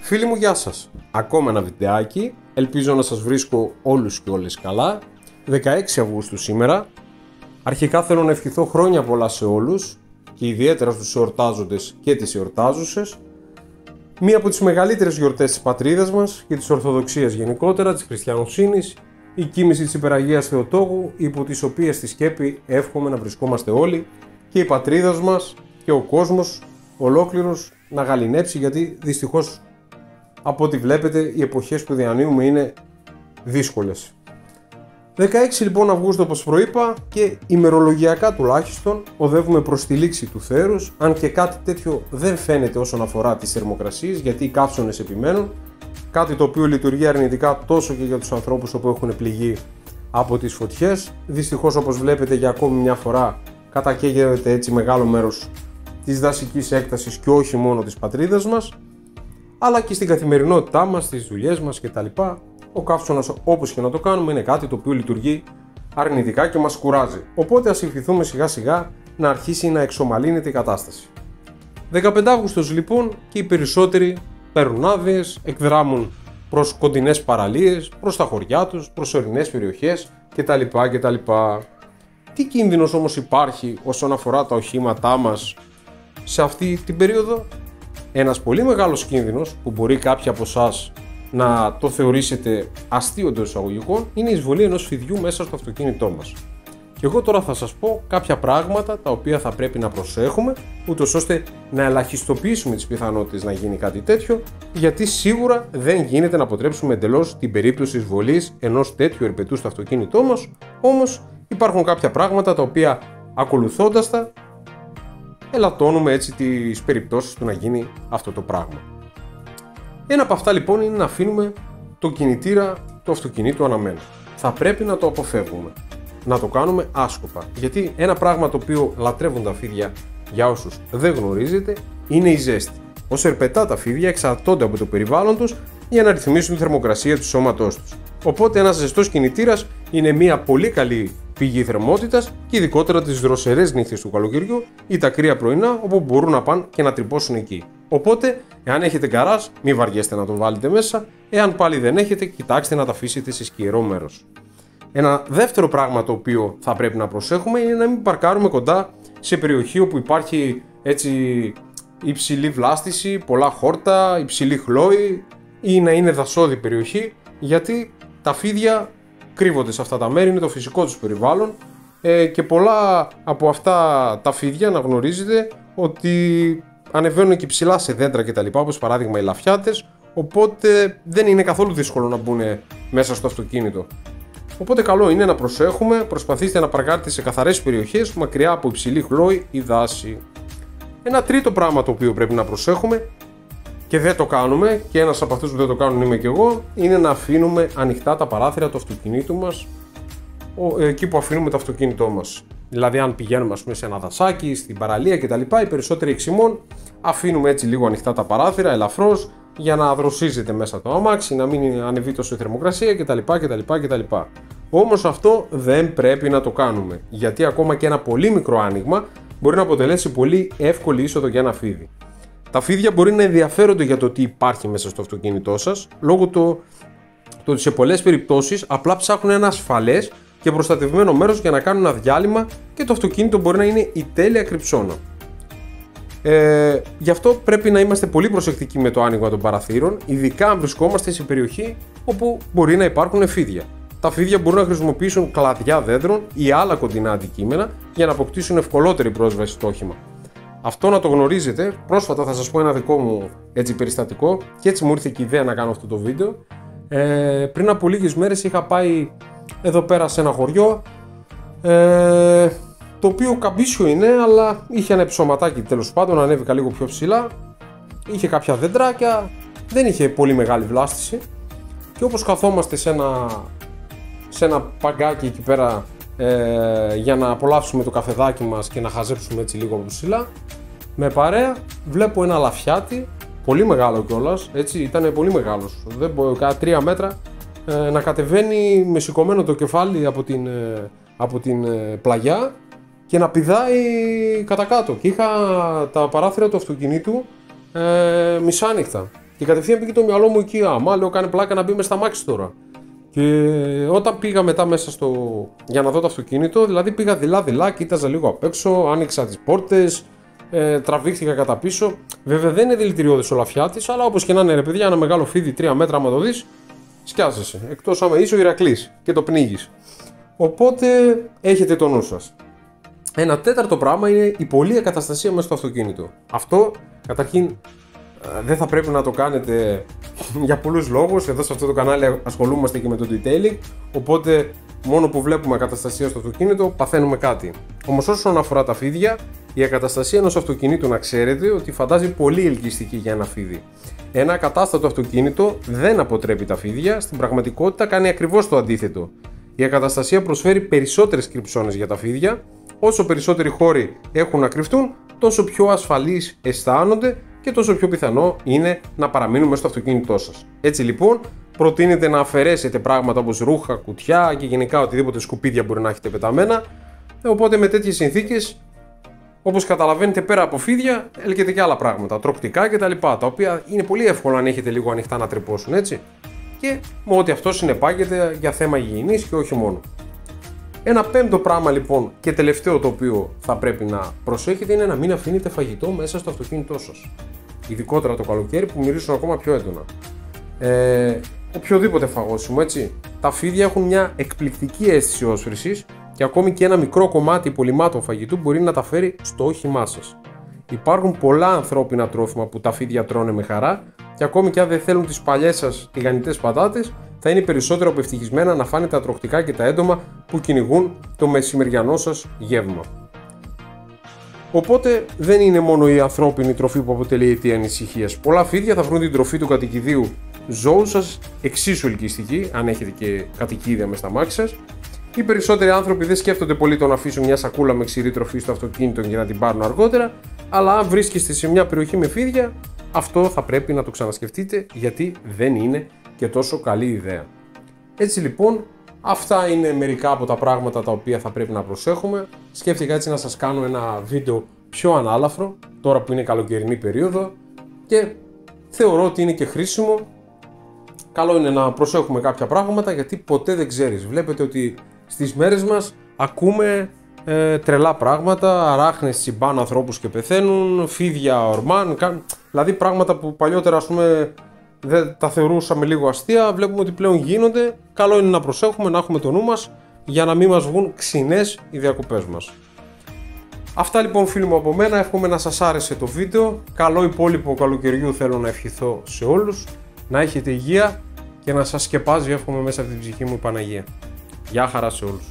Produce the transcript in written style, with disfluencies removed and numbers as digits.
Φίλοι μου, γεια σας. Ακόμα ένα βιντεάκι. Ελπίζω να σας βρίσκω όλους και όλες καλά. 16 Αυγούστου σήμερα. Αρχικά θέλω να ευχηθώ χρόνια πολλά σε όλους και ιδιαίτερα στους εορτάζοντες και τις εορτάζουσες. Μία από τις μεγαλύτερες γιορτές της πατρίδας μας και της Ορθοδοξίας γενικότερα, της Χριστιανοσύνης, η κοίμηση της Υπεραγίας Θεοτόκου, υπό τις οποίες στη σκέπη εύχομαι να βρισκόμαστε όλοι και η πατρίδας μας και ο κόσμος ολόκληρος να γαληνέψει, γιατί δυστυχώς από ό,τι βλέπετε οι εποχές που διανύουμε είναι δύσκολες. 16 λοιπόν Αυγούστου, όπως προείπα, και ημερολογιακά τουλάχιστον οδεύουμε προς τη λήξη του θέρους, αν και κάτι τέτοιο δεν φαίνεται όσον αφορά τις θερμοκρασίες, γιατί οι καύσωνες επιμένουν, κάτι το οποίο λειτουργεί αρνητικά τόσο και για τους ανθρώπους που έχουν πληγεί από τις φωτιές. Δυστυχώς, όπως βλέπετε, για ακόμη μια φορά κατακαίγεται έτσι μεγάλο μέρος της δασικής έκτασης και όχι μόνο της πατρίδας μας, αλλά και στην καθημερινότητά μας, στις δουλειές μας κτλ. Ο καύσωνας, όπως και να το κάνουμε, είναι κάτι το οποίο λειτουργεί αρνητικά και μας κουράζει. Οπότε ας ευχηθούμε σιγά σιγά να αρχίσει να εξομαλύνεται η κατάσταση. 15 Αύγουστος λοιπόν, και οι περισσότεροι παίρνουν άδειες, εκδράμουν προς κοντινές παραλίες, προς τα χωριά τους, προς ορεινές περιοχές κτλ. Τι κίνδυνος όμως υπάρχει όσον αφορά τα οχήματά μας σε αυτή την περίοδο? Ένας πολύ μεγάλος κίνδυνος που μπορεί κάποιοι από εσάς να το θεωρήσετε αστείο εντός εισαγωγικών είναι η εισβολή ενός φιδιού μέσα στο αυτοκίνητό μας. Και εγώ τώρα θα σας πω κάποια πράγματα τα οποία θα πρέπει να προσέχουμε, ούτως ώστε να ελαχιστοποιήσουμε τις πιθανότητες να γίνει κάτι τέτοιο, γιατί σίγουρα δεν γίνεται να αποτρέψουμε εντελώς την περίπτωση εισβολής ενός τέτοιου ερπετού στο αυτοκίνητό μας. Όμως υπάρχουν κάποια πράγματα τα οποία, ακολουθώντας τα, ελαττώνουμε έτσι τις περιπτώσεις του να γίνει αυτό το πράγμα. Ένα από αυτά λοιπόν είναι να αφήνουμε το κινητήρα του αυτοκινήτου αναμένο. Θα πρέπει να το αποφεύγουμε, να το κάνουμε άσκοπα, γιατί ένα πράγμα το οποίο λατρεύουν τα φίδια, για όσους δεν γνωρίζετε, είναι η ζέστη. Ως ερπετά τα φίδια εξαρτώνται από το περιβάλλον τους για να ρυθμίσουν τη θερμοκρασία του σώματός τους. Οπότε ένας ζεστός κινητήρας είναι μια πολύ καλή πηγή θερμότητας και ειδικότερα τις δροσερές νύχτες του καλοκαιριού ή τα κρύα πρωινά, όπου μπορούν να πάνε και να τρυπώσουν εκεί. Οπότε, εάν έχετε γκαράζ, μην βαριέστε να το βάλετε μέσα. Εάν πάλι δεν έχετε, κοιτάξτε να τα αφήσετε σε σκιερό μέρος. Ένα δεύτερο πράγμα το οποίο θα πρέπει να προσέχουμε είναι να μην παρκάρουμε κοντά σε περιοχή όπου υπάρχει έτσι υψηλή βλάστηση, πολλά χόρτα, υψηλή χλόη, ή να είναι δασόδη περιοχή, γιατί τα φίδια κρύβονται σε αυτά τα μέρη, είναι το φυσικό τους περιβάλλον, και πολλά από αυτά τα φίδια, να γνωρίζετε ότι ανεβαίνουν και ψηλά σε δέντρα κτλ, όπως παράδειγμα οι λαφιάτες, οπότε δεν είναι καθόλου δύσκολο να μπουν μέσα στο αυτοκίνητο. Οπότε καλό είναι να προσέχουμε, προσπαθήστε να παρκάρετε σε καθαρές περιοχές, μακριά από υψηλή χλόη ή δάση. Ένα τρίτο πράγμα το οποίο πρέπει να προσέχουμε και δεν το κάνουμε, και ένας από αυτούς που δεν το κάνουν είμαι και εγώ, είναι να αφήνουμε ανοιχτά τα παράθυρα του αυτοκινήτου μας εκεί που αφήνουμε το αυτοκίνητό μας. Δηλαδή, αν πηγαίνουμε ας πούμε σε ένα δασάκι, στην παραλία κτλ., οι περισσότεροι εξημών αφήνουμε έτσι λίγο ανοιχτά τα παράθυρα, ελαφρώς, για να δροσίζεται μέσα το αμάξι, να μην ανεβεί τόσο η θερμοκρασία κτλ. Όμως αυτό δεν πρέπει να το κάνουμε, γιατί ακόμα και ένα πολύ μικρό άνοιγμα μπορεί να αποτελέσει πολύ εύκολη είσοδο για ένα φίδι. Τα φίδια μπορεί να ενδιαφέρονται για το τι υπάρχει μέσα στο αυτοκίνητό σας, λόγω του ότι σε πολλές περιπτώσεις απλά ψάχνουν ένα ασφαλές και προστατευμένο μέρος για να κάνουν ένα διάλειμμα, και το αυτοκίνητο μπορεί να είναι η τέλεια κρυψώνα. Γι' αυτό πρέπει να είμαστε πολύ προσεκτικοί με το άνοιγμα των παραθύρων, ειδικά αν βρισκόμαστε σε περιοχή όπου μπορεί να υπάρχουν φίδια. Τα φίδια μπορούν να χρησιμοποιήσουν κλαδιά δέντρων ή άλλα κοντινά αντικείμενα για να αποκτήσουν ευκολότερη πρόσβαση στο όχημα. Αυτό να το γνωρίζετε. Πρόσφατα θα σας πω ένα δικό μου έτσι περιστατικό, και έτσι μου ήρθε και η ιδέα να κάνω αυτό το βίντεο. Πριν από λίγες μέρες είχα πάει εδώ πέρα σε ένα χωριό, το οποίο καμπίσιο είναι, αλλά είχε ένα ψωματάκι, τέλος πάντων, ανέβηκα λίγο πιο ψηλά, είχε κάποια δεντράκια, δεν είχε πολύ μεγάλη βλάστηση, και όπως καθόμαστε σε ένα παγκάκι εκεί πέρα για να απολαύσουμε το καφεδάκι μας και να χαζέψουμε έτσι λίγο από ψηλά με παρέα, βλέπω ένα λαφιάτι, πολύ μεγάλο κιόλας, έτσι, ήταν πολύ μεγάλος, δεν μπορώ, κατά 3 μέτρα, να κατεβαίνει με σηκωμένο το κεφάλι από την πλαγιά και να πηδάει κατά κάτω, και είχα τα παράθυρα του αυτοκινήτου μισάνοιχτα. Και κατευθείαν πήγε το μυαλό μου εκεί. Αμά, λέω, κάνει πλάκα να μπει μες στα μάξι τώρα. Και όταν πήγα μετά μέσα για να δω το αυτοκίνητο, δηλαδή πήγα δειλά-δειλά, κοίταζα λίγο απ' έξω, άνοιξα τις πόρτες, τραβήχθηκα κατά πίσω. Βέβαια δεν είναι δηλητηριώδης ο Λαφιάτης, αλλά όπως και να είναι, ρε παιδιά, ένα μεγάλο φίδι 3 μέτρα, άμα το δεις, σκιάζεσαι. Εκτός άμα είσαι ο Ηρακλής και το πνίγεις. Οπότε έχετε το νου σας. Ένα τέταρτο πράγμα είναι η πολλή εγκαταστασία μέσα στο αυτοκίνητο. Αυτό καταρχήν δεν θα πρέπει να το κάνετε για πολλούς λόγους. Εδώ σε αυτό το κανάλι ασχολούμαστε και με το detailing. Οπότε μόνο που βλέπουμε εγκαταστασία στο αυτοκίνητο παθαίνουμε κάτι. Όμως όσον αφορά τα φίδια, η εγκαταστασία ενός αυτοκινήτου, να ξέρετε ότι φαντάζει πολύ ελκυστική για ένα φίδι. Ένα ακατάστατο αυτοκίνητο δεν αποτρέπει τα φίδια, στην πραγματικότητα κάνει ακριβώς το αντίθετο. Η εγκαταστασία προσφέρει περισσότερες κρυψώνες για τα φίδια. Όσο περισσότεροι χώροι έχουν να κρυφτούν, τόσο πιο ασφαλείς αισθάνονται και τόσο πιο πιθανό είναι να παραμείνουν μέσα στο αυτοκίνητό σας. Έτσι λοιπόν, προτείνετε να αφαιρέσετε πράγματα όπως ρούχα, κουτιά και γενικά οτιδήποτε σκουπίδια μπορεί να έχετε πεταμένα. Οπότε με τέτοιες συνθήκες, όπως καταλαβαίνετε, πέρα από φίδια, έλκετε και άλλα πράγματα, τροκτικά κτλ. Τα οποία είναι πολύ εύκολο αν έχετε λίγο ανοιχτά να τρυπώσουν, έτσι. Και με ό,τι αυτό συνεπάγεται για θέμα υγιεινής και όχι μόνο. Ένα πέμπτο πράγμα λοιπόν και τελευταίο το οποίο θα πρέπει να προσέχετε είναι να μην αφήνετε φαγητό μέσα στο αυτοκίνητό σας. Ειδικότερα το καλοκαίρι που μυρίζουν ακόμα πιο έντονα. Οποιοδήποτε φαγόσιμο, έτσι. Τα φίδια έχουν μια εκπληκτική αίσθηση όσφρησης και ακόμη και ένα μικρό κομμάτι υπολειμμάτων φαγητού μπορεί να τα φέρει στο όχημά σας. Υπάρχουν πολλά ανθρώπινα τρόφιμα που τα φίδια τρώνε με χαρά και ακόμη και αν δεν θέλουν τις παλιές σας τηγανιτές πατάτες, θα είναι περισσότερο από ευτυχισμένα να φάνε τα τροκτικά και τα έντομα που κυνηγούν το μεσημεριανό σας γεύμα. Οπότε δεν είναι μόνο η ανθρώπινη τροφή που αποτελεί αιτία ανησυχίας. Πολλά φίδια θα βρουν την τροφή του κατοικιδίου ζώου σας εξίσου ελκυστική, αν έχετε και κατοικίδια μες στα μάξι σας. Οι περισσότεροι άνθρωποι δεν σκέφτονται πολύ το να αφήσουν μια σακούλα με ξηρή τροφή στο αυτοκίνητο για να την πάρουν αργότερα, αλλά αν βρίσκεστε σε μια περιοχή με φίδια, αυτό θα πρέπει να το ξανασκεφτείτε, γιατί δεν είναι και τόσο καλή ιδέα. Έτσι λοιπόν, αυτά είναι μερικά από τα πράγματα τα οποία θα πρέπει να προσέχουμε. Σκέφτηκα έτσι να σας κάνω ένα βίντεο πιο ανάλαφρο, τώρα που είναι καλοκαιρινή περίοδο, και θεωρώ ότι είναι και χρήσιμο. Καλό είναι να προσέχουμε κάποια πράγματα, γιατί ποτέ δεν ξέρεις. Βλέπετε ότι στις μέρες μας ακούμε τρελά πράγματα, αράχνες τσιμπάνε ανθρώπους και πεθαίνουν, φίδια ορμάν, δηλαδή πράγματα που παλιότερα, ας πούμε, δεν τα θεωρούσαμε λίγο αστεία, βλέπουμε ότι πλέον γίνονται. Καλό είναι να προσέχουμε, να έχουμε το νου μας για να μην μας βγουν ξινές οι διακοπές μας. Αυτά λοιπόν, φίλοι μου, από μένα. Εύχομαι να σας άρεσε το βίντεο. Καλό υπόλοιπο καλοκαιριού θέλω να ευχηθώ σε όλους. Να έχετε υγεία και να σας σκεπάζει, εύχομαι, μέσα από την ψυχή μου η Παναγία. Γεια χαρά σε όλους.